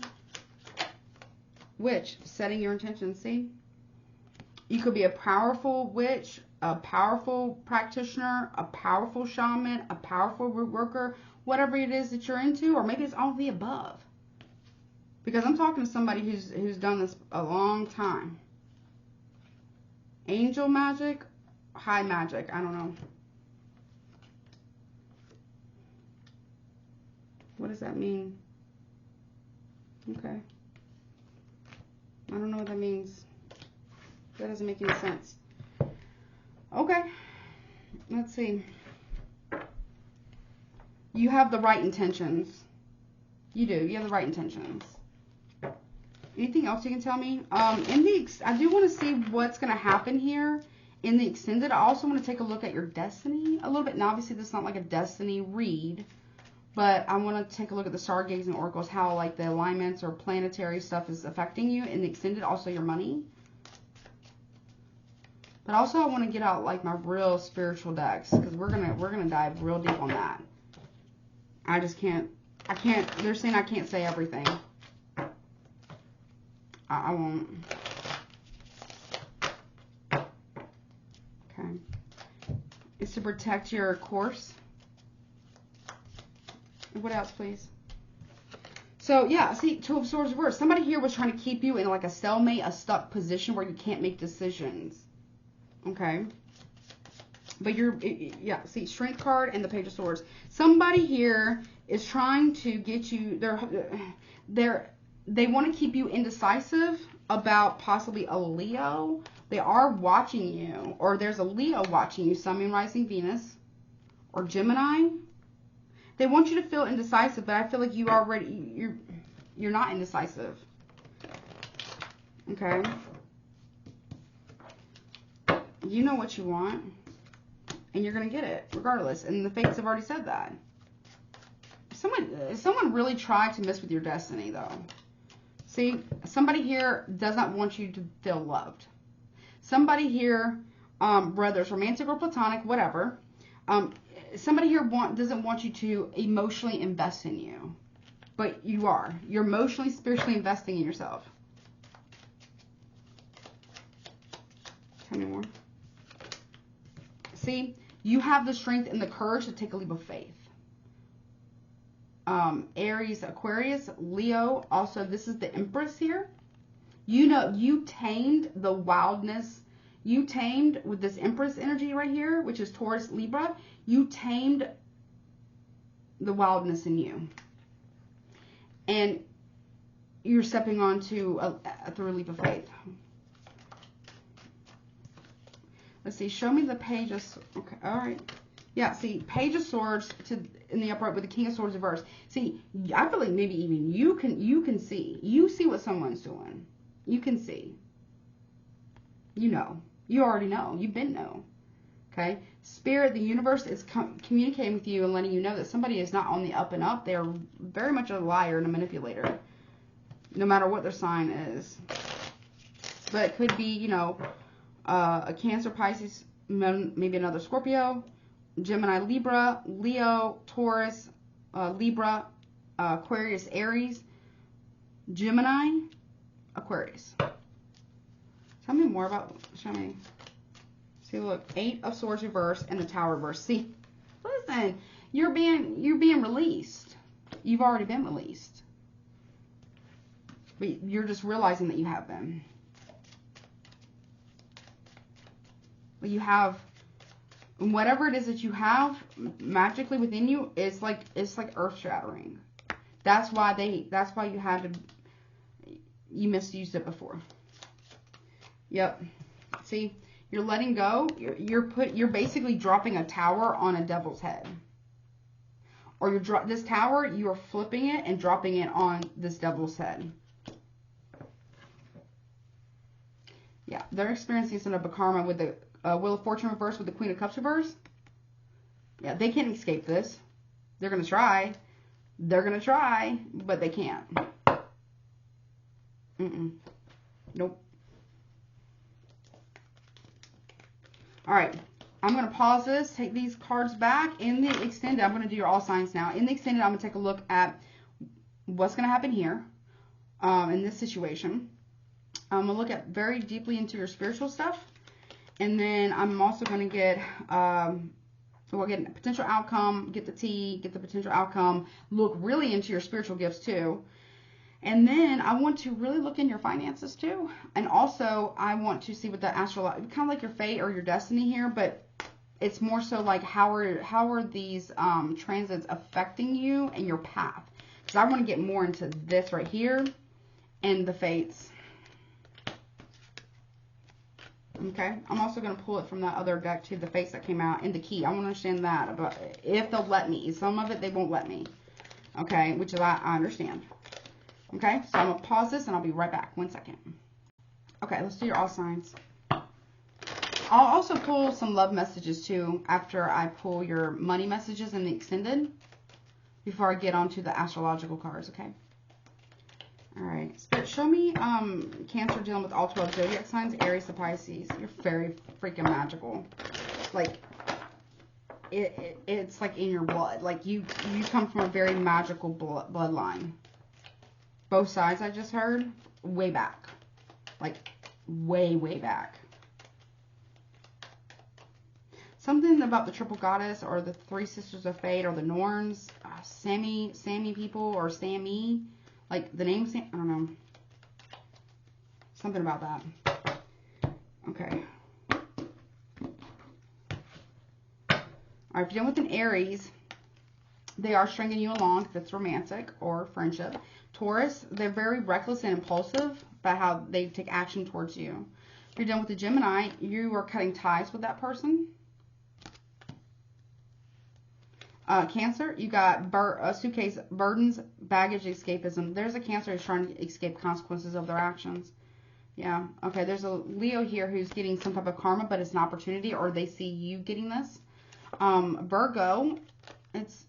Witch, setting your intentions. See? You could be a powerful witch, a powerful practitioner, a powerful shaman, a powerful root worker, whatever it is that you're into, or maybe it's all of the above. Because I'm talking to somebody who's done this a long time. Angel magic, high magic, I don't know. What does that mean? Okay. I don't know what that means. That doesn't make any sense. Okay. Let's see. You have the right intentions. You do. You have the right intentions. Anything else you can tell me? I do want to see what's going to happen here in the extended. I also want to take a look at your destiny a little bit. Now, obviously, this is not like a destiny read. But I want to take a look at the stargates and oracles, how like the alignments or planetary stuff is affecting you in the extended, also your money. But also I want to get out like my real spiritual decks because we're gonna dive real deep on that. I can't. They're saying I can't say everything. I won't. Okay. It's to protect your course. What else, please? So, yeah, see, Two of Swords reversed. Somebody here was trying to keep you in like a stalemate, a stuck position where you can't make decisions. Okay? But yeah, see, Strength card and the Page of Swords. Somebody here is trying to get you, they want to keep you indecisive about possibly a Leo, They are watching you, or there's a Leo watching you, Sun, Moon, Rising, Venus, or Gemini. They want you to feel indecisive, but I feel like you already, you're not indecisive. Okay? You know what you want, and you're going to get it, regardless. And the fates have already said that. Someone really tried to mess with your destiny, though. See, somebody here does not want you to feel loved. Somebody here, whether it's romantic or platonic, whatever, somebody here doesn't want you to emotionally invest in you. But you are. You're emotionally, spiritually investing in yourself. Tell me more. See, you have the strength and the courage to take a leap of faith. Aries, Aquarius, Leo. Also, this is the Empress here. You know, you tamed the wildness. You tamed with this Empress energy right here, which is Taurus, Libra. You tamed the wildness in you. And you're stepping onto through a leap of faith. Let's see. Show me the Page of... Okay, all right. Yeah, see, Page of Swords in the upright with the King of Swords reversed. See, I feel like maybe even you can see. You see what someone's doing. You can see. You know. You already know. You've been know. Okay? Spirit, the universe is communicating with you and letting you know that somebody is not on the up and up. They are very much a liar and a manipulator. No matter what their sign is. But it could be, you know, a Cancer, Pisces, maybe another Scorpio, Gemini, Libra, Leo, Taurus, Libra, Aquarius, Aries, Gemini, Aquarius. Tell me more about, show me. See, look, 8 of Swords reverse and the Tower reverse. See, listen, you're being released. You've already been released. But you're just realizing that you have been. But you have, whatever it is that you have magically within you, it's like earth shattering. That's why you misused it before. Yep. See, you're letting go. You're basically dropping a tower on a devil's head. Or this tower, you are flipping it and dropping it on this devil's head. Yeah, they're experiencing some of a karma with the Wheel of Fortune reverse with the Queen of Cups reverse. Yeah, they can't escape this. They're going to try. They're going to try, but they can't. Nope. All right. I'm going to pause this, take these cards back. In the extended, I'm going to do your all signs now. In the extended, I'm going to take a look at what's going to happen here in this situation. I'm going to look at very deeply into your spiritual stuff. And then I'm also going to get, we'll get a potential outcome, get the tea, get the potential outcome, look really into your spiritual gifts too. And then I want to really look in your finances too. And also I want to see what the astral, kind of like your fate or your destiny here, but it's more so like how are these transits affecting you and your path? Because I want to get more into this right here and the fates. Okay, I'm also going to pull it from that other deck too, the fates that came out, and the key. I want to understand that, about if they'll let me. Some of it they won't let me. Okay, which is I understand. Okay, so I'm going to pause this and I'll be right back. 1 second. Okay, let's do your all signs. I'll also pull some love messages too after I pull your money messages in the extended before I get onto the astrological cards, okay? All right, Spirit, show me Cancer dealing with all 12 zodiac signs, Aries to Pisces. You're very freaking magical. Like, it's like in your blood. Like, you come from a very magical bloodline. Both sides, I just heard, way back. Like, way, way back. Something about the triple goddess or the three sisters of fate or the Norns, Sammy people or Sammy. Like, the name, I don't know. Something about that. Okay. Alright, if you're dealing with an Aries, they are stringing you along if it's romantic or friendship. Taurus, they're very reckless and impulsive about how they take action towards you. If you're dealing with a Gemini, you are cutting ties with that person. Cancer, you got suitcase, burdens, baggage, escapism. There's a Cancer who's trying to escape consequences of their actions. Yeah, okay, there's a Leo here who's getting some type of karma, but it's an opportunity, or they see you getting this. Virgo,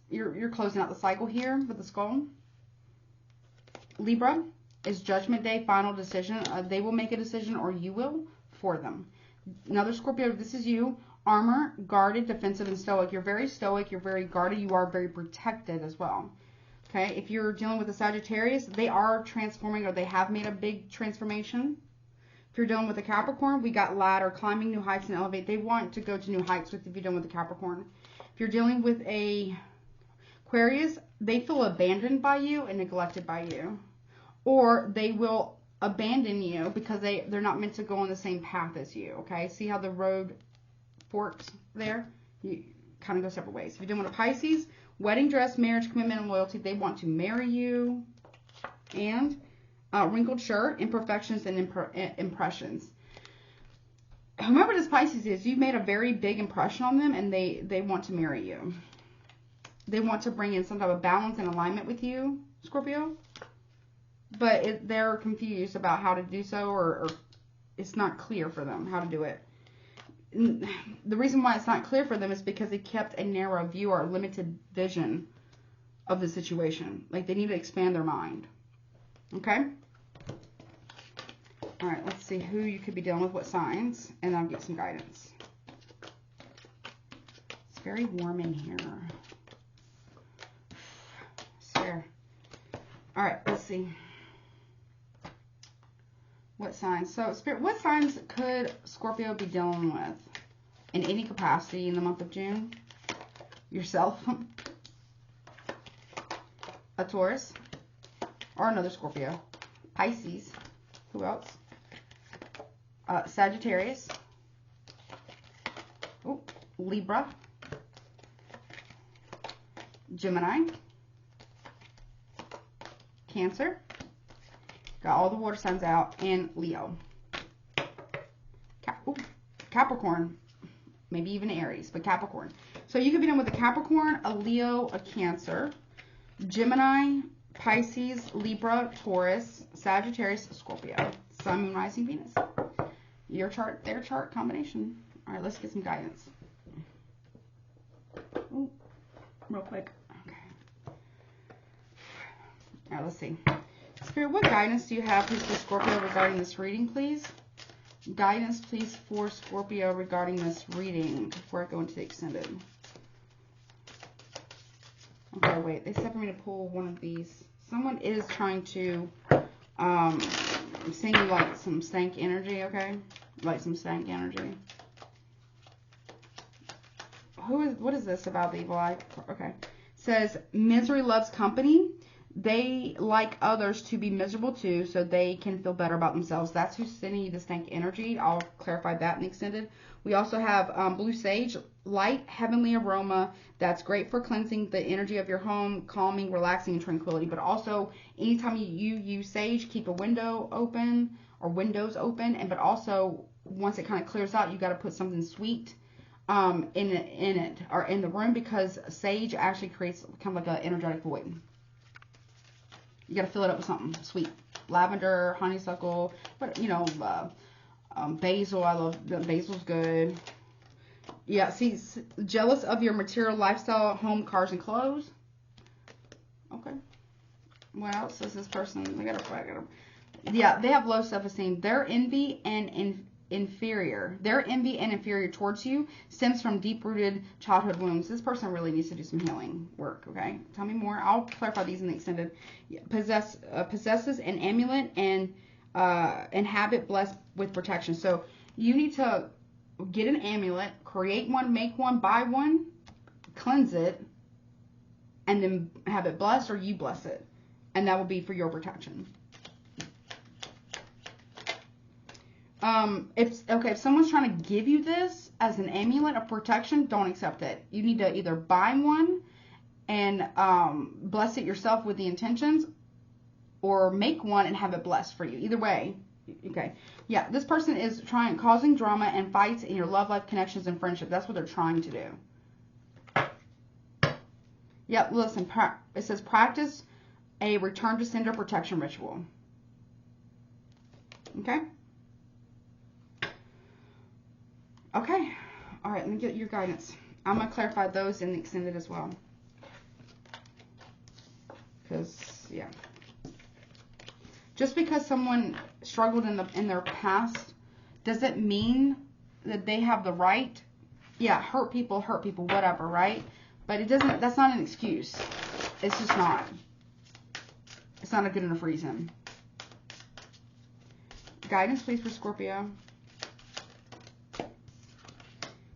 you're closing out the cycle here with the skull. Libra is judgment day, final decision. They will make a decision, or you will for them. Another Scorpio, this is you. Armor, guarded, defensive, and stoic. You're very stoic. You're very guarded. You are very protected as well. Okay, if you're dealing with a Sagittarius, they are transforming, or they have made a big transformation. If you're dealing with a Capricorn, we got ladder, climbing new heights and elevate. They want to go to new heights with if you're dealing with a Capricorn. If you're dealing with a Aquarius, they feel abandoned by you and neglected by you. Or they will abandon you because they're not meant to go on the same path as you. Okay, see how the road forks there? You kind of go separate ways. If you're dealing with a Pisces, wedding dress, marriage, commitment, and loyalty. They want to marry you. And wrinkled shirt, imperfections, and impressions. Whoever this Pisces is, you've made a very big impression on them, and they want to marry you. They want to bring in some type of balance and alignment with you, Scorpio. But they're confused about how to do so, or it's not clear for them how to do it. The reason why it's not clear for them is because they kept a narrow view or a limited vision of the situation. Like, they need to expand their mind. Okay? All right, let's see who you could be dealing with, what signs, and I'll get some guidance. It's very warm in here. Sure. All right, let's see. What signs? So, Spirit, what signs could Scorpio be dealing with in any capacity in the month of June? Yourself, a Taurus, or another Scorpio, Pisces, who else? Sagittarius, Libra, Gemini, Cancer. Got all the water signs out, and Leo. Capricorn. Maybe even Aries, but Capricorn. So you could be done with a Capricorn, a Leo, a Cancer, Gemini, Pisces, Libra, Taurus, Sagittarius, Scorpio. Sun, Moon, Rising, Venus. Your chart, their chart combination. All right, let's get some guidance. Ooh, real quick. Okay. All right, let's see. Spirit, what guidance do you have, please, for Scorpio regarding this reading, please? Guidance, please, for Scorpio regarding this reading before I go into the extended. Okay, wait. They said for me to pull one of these. Someone is trying to send you, like, some stank energy, okay? Like some stank energy. What is this about the evil eye? Okay. It says, misery loves company. They like others to be miserable too, so they can feel better about themselves. That's who's sending you the stank energy. I'll clarify that in the extended. We also have blue sage, light, heavenly aroma. That's great for cleansing the energy of your home, calming, relaxing, and tranquility. But also, anytime you use sage, keep a window open or windows open. But also, once it kind of clears out, you got to put something sweet in it or in the room, because sage actually creates kind of like an energetic void. You got to fill it up with something sweet. Lavender, honeysuckle, but, you know, basil. I love basil's good. Yeah, see, jealous of your material lifestyle, home, cars, and clothes. Okay. What else is this person? Yeah, they have low self-esteem. Their envy and inferior towards you stems from deep-rooted childhood wounds. This person really needs to do some healing work, okay? Tell me more. I'll clarify these in the extended. Possesses an amulet and habit blessed with protection. So you need to get an amulet, create one, make one, buy one, cleanse it, and then have it blessed, or you bless it. And that will be for your protection. If someone's trying to give you this as an amulet of protection, don't accept it. You need to either buy one and bless it yourself with the intentions, or make one and have it blessed for you. Either way, Okay. Yeah, this person is causing drama and fights in your love life, connections, and friendship. That's what they're trying to do. Yep, listen, it says practice a return to sender protection ritual. Okay? Okay. All right, let me get your guidance. I'm going to clarify those in the extended as well. Because, yeah. Just because someone struggled in their past doesn't mean that they have the right. Yeah, hurt people, whatever, right? But it doesn't, that's not an excuse. It's just not. It's not a good enough reason. Guidance, please, for Scorpio.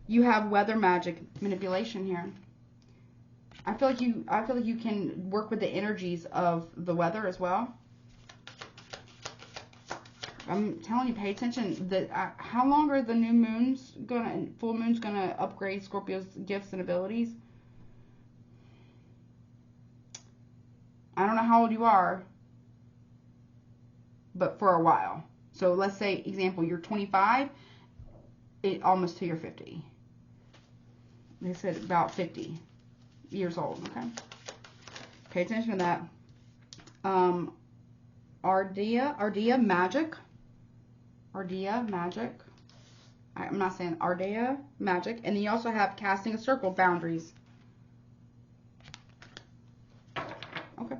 You have weather magic manipulation here. I feel like you can work with the energies of the weather as well. I'm telling you, pay attention. How long are the full moons gonna upgrade Scorpio's gifts and abilities? I don't know how old you are, but for a while. So let's say, example, you're 25, almost till you're 50. They said about 50 years old. Okay. Pay attention to that. Ardea magic. Ardea magic. I'm not saying Ardea magic. And then you also have casting a circle, boundaries. Okay.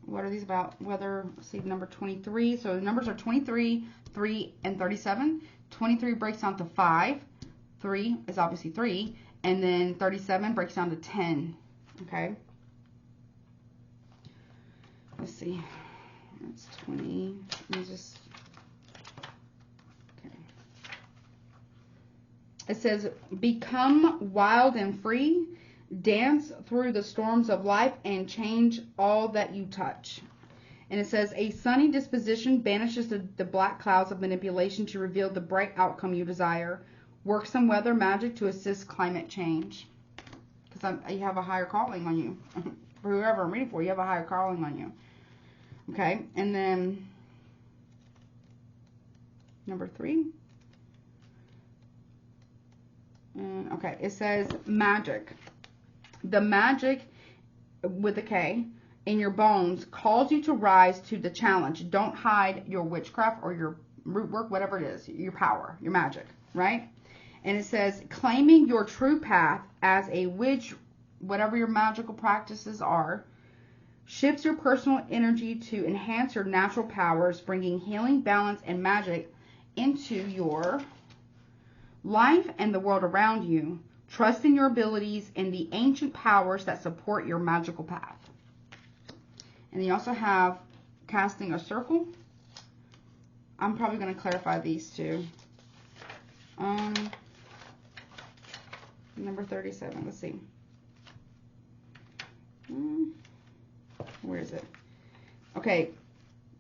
What are these about? Weather, see number 23. So the numbers are 23, 3, and 37. 23 breaks down to 5. 3 is obviously 3. And then 37 breaks down to 10. Okay. Let's see. That's 20. Let me just. Okay. It says, become wild and free. Dance through the storms of life and change all that you touch. And it says, a sunny disposition banishes the black clouds of manipulation to reveal the bright outcome you desire. Work some weather magic to assist climate change. Because you have a higher calling on you. For whoever I'm reading for, you have a higher calling on you. Okay, and then number 3. And, okay, it says magic. The magic with a K in your bones calls you to rise to the challenge. Don't hide your witchcraft or your root work, whatever it is, your power, your magic, right? And it says claiming your true path as a witch, whatever your magical practices are, shifts your personal energy to enhance your natural powers, bringing healing, balance, and magic into your life and the world around you, trusting your abilities and the ancient powers that support your magical path. And you also have casting a circle. I'm probably going to clarify these two. Number 37, let's see. Where is it? Okay,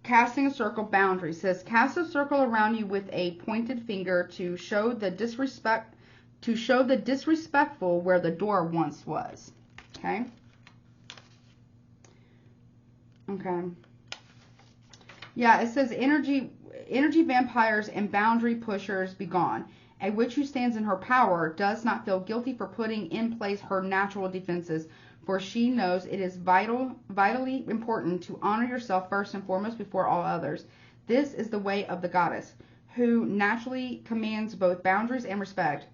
casting a circle, boundary. Says cast a circle around you with a pointed finger to show the disrespectful where the door once was. Okay. Okay. Yeah, it says energy vampires and boundary pushers be gone. A witch who stands in her power does not feel guilty for putting in place her natural defenses, for she knows it is vitally important to honor yourself first and foremost before all others. This is the way of the goddess, who naturally commands both boundaries and respect.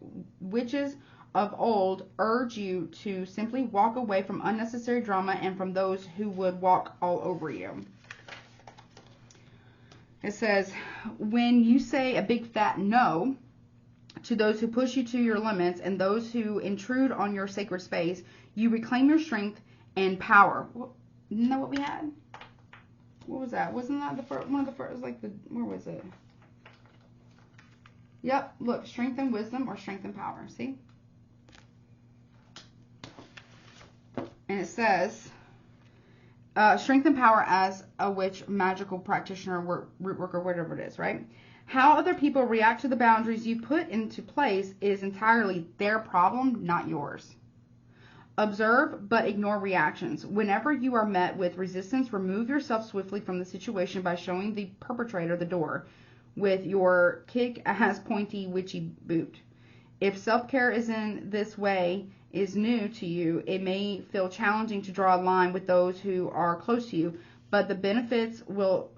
Witches of old urge you to simply walk away from unnecessary drama and from those who would walk all over you. It says, when you say a big fat no to those who push you to your limits and those who intrude on your sacred space, you reclaim your strength and power. Isn't that what we had? What was that? Wasn't that the first, one of the first, like where was it? Yep, look, strength and wisdom or strength and power, see? And it says, strength and power as a witch, magical practitioner, root worker, whatever it is, right? How other people react to the boundaries you put into place is entirely their problem, not yours. Observe, but ignore reactions. Whenever you are met with resistance, remove yourself swiftly from the situation by showing the perpetrator the door with your kick-ass pointy witchy boot. If self-care is in this way is new to you, it may feel challenging to draw a line with those who are close to you, but the benefits will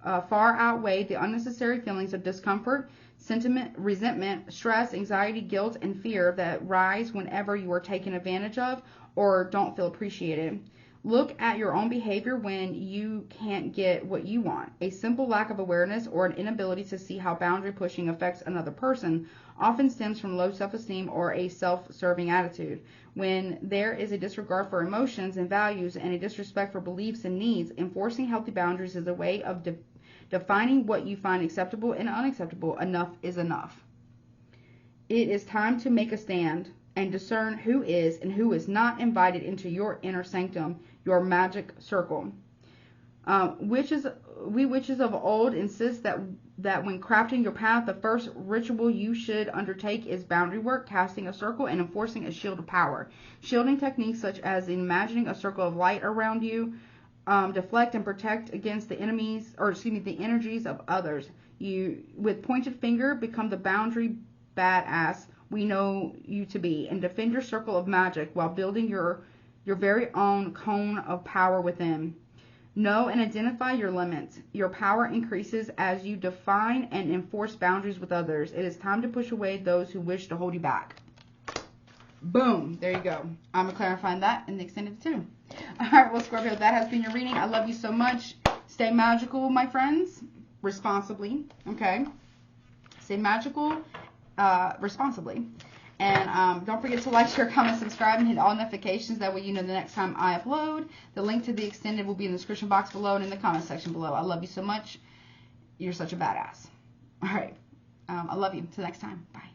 far outweigh the unnecessary feelings of discomfort, sentiment, resentment, stress, anxiety, guilt, and fear that rise whenever you are taken advantage of or don't feel appreciated. Look at your own behavior when you can't get what you want. A simple lack of awareness or an inability to see how boundary pushing affects another person often stems from low self-esteem or a self-serving attitude. When there is a disregard for emotions and values and a disrespect for beliefs and needs, enforcing healthy boundaries is a way of defining what you find acceptable and unacceptable. Enough is enough. It is time to make a stand and discern who is and who is not invited into your inner sanctum, your magic circle. We witches of old insist that when crafting your path, the first ritual you should undertake is boundary work, casting a circle and enforcing a shield of power. Shielding techniques such as imagining a circle of light around you deflect and protect against the energies of others. You, with pointed finger, become the boundary badass we know you to be, and defend your circle of magic while building your very own cone of power within. Know and identify your limits. Your power increases as you define and enforce boundaries with others. It is time to push away those who wish to hold you back. Boom. There you go. I'm clarifying that in the extended too. All right, well, Scorpio, that has been your reading. I love you so much. Stay magical, my friends. Responsibly. Okay? Stay magical responsibly. And don't forget to like, share, comment, subscribe, and hit all notifications. That way you know the next time I upload. The link to the extended will be in the description box below and in the comment section below. I love you so much. You're such a badass. All right. I love you. Till next time. Bye.